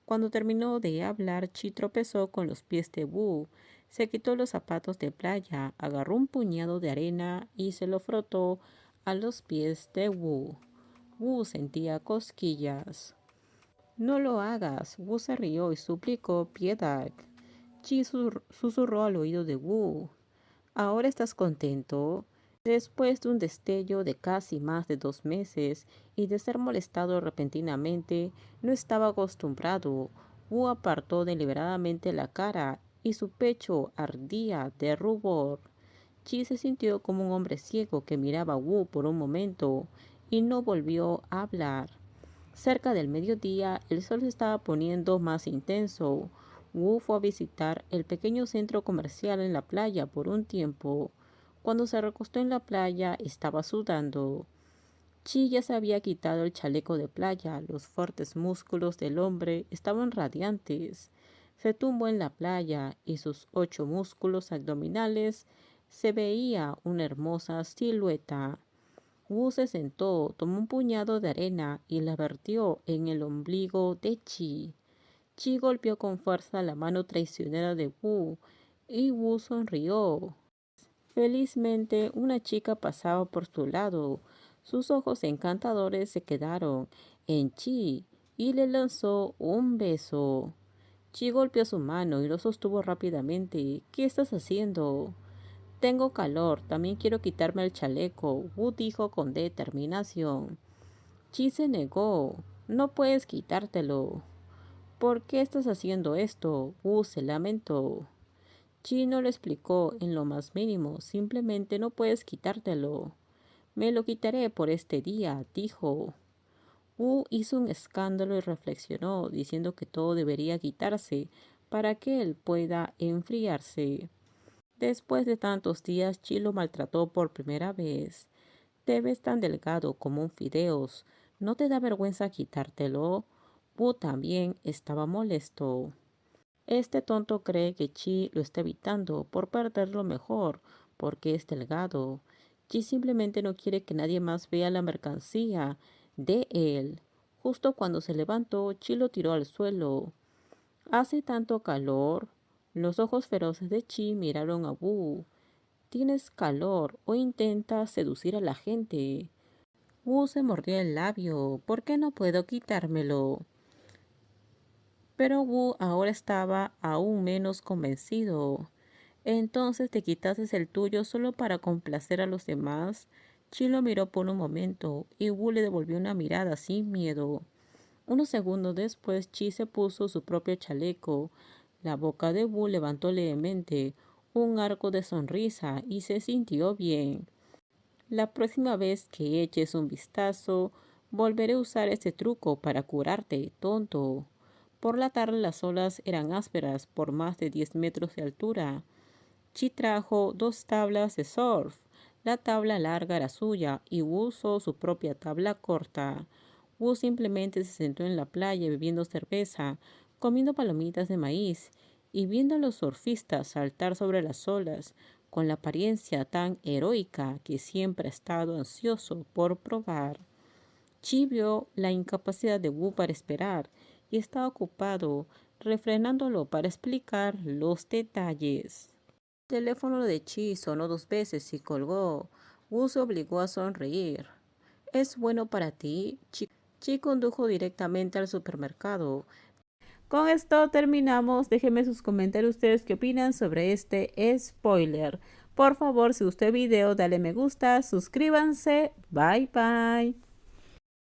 Cuando terminó de hablar, Chi tropezó con los pies de Wu. Se quitó los zapatos de playa, agarró un puñado de arena y se lo frotó a los pies de Wu. Wu sentía cosquillas. No lo hagas. Wu se rió y suplicó piedad. Chi susurró al oído de Wu. ¿Ahora estás contento? Después de un destello de casi más de 2 meses y de ser molestado repentinamente, no estaba acostumbrado. Wu apartó deliberadamente la cara y su pecho ardía de rubor. Chi se sintió como un hombre ciego que miraba a Wu por un momento y no volvió a hablar. Cerca del mediodía, el sol se estaba poniendo más intenso. Wu fue a visitar el pequeño centro comercial en la playa por un tiempo. Cuando se recostó en la playa, estaba sudando. Chi ya se había quitado el chaleco de playa. Los fuertes músculos del hombre estaban radiantes. Se tumbó en la playa y sus 8 músculos abdominales se veía una hermosa silueta. Wu se sentó, tomó un puñado de arena y la vertió en el ombligo de Chi. Chi golpeó con fuerza la mano traicionera de Wu y Wu sonrió. Felizmente, una chica pasaba por su lado. Sus ojos encantadores se quedaron en Chi y le lanzó un beso. Chi golpeó su mano y lo sostuvo rápidamente. ¿Qué estás haciendo? Tengo calor, también quiero quitarme el chaleco, Wu dijo con determinación. Chi se negó. No puedes quitártelo. ¿Por qué estás haciendo esto? Wu se lamentó. Chi no lo explicó en lo más mínimo, simplemente no puedes quitártelo. Me lo quitaré por este día, dijo. Wu hizo un escándalo y reflexionó, diciendo que todo debería quitarse para que él pueda enfriarse. Después de tantos días, Chi lo maltrató por primera vez. Te ves tan delgado como un fideos. ¿No te da vergüenza quitártelo? Wu también estaba molesto. Este tonto cree que Chi lo está evitando por perderlo mejor, porque es delgado. Chi simplemente no quiere que nadie más vea la mercancía de él. Justo cuando se levantó, Chi lo tiró al suelo. Hace tanto calor. Los ojos feroces de Chi miraron a Wu. Tienes calor o intentas seducir a la gente. Wu se mordió el labio. ¿Por qué no puedo quitármelo? Pero Wu ahora estaba aún menos convencido. Entonces te quitaste el tuyo solo para complacer a los demás. Chi lo miró por un momento y Wu le devolvió una mirada sin miedo. Unos segundos después, Chi se puso su propio chaleco. La boca de Wu levantó levemente un arco de sonrisa y se sintió bien. La próxima vez que eches un vistazo, volveré a usar este truco para curarte, tonto. Por la tarde las olas eran ásperas por más de 10 metros de altura. Chi trajo 2 tablas de surf. La tabla larga era suya y Wu usó su propia tabla corta. Wu simplemente se sentó en la playa bebiendo cerveza, comiendo palomitas de maíz y viendo a los surfistas saltar sobre las olas con la apariencia tan heroica que siempre ha estado ansioso por probar. Chi vio la incapacidad de Wu para esperar y estaba ocupado refrenándolo para explicar los detalles. El teléfono de Chi sonó 2 veces y colgó. Wu se obligó a sonreír. ¿Es bueno para ti? Chi condujo directamente al supermercado. Con esto terminamos. Déjenme sus comentarios ustedes qué opinan sobre este spoiler. Por favor, si gustó el video, dale me gusta, suscríbanse. Bye bye.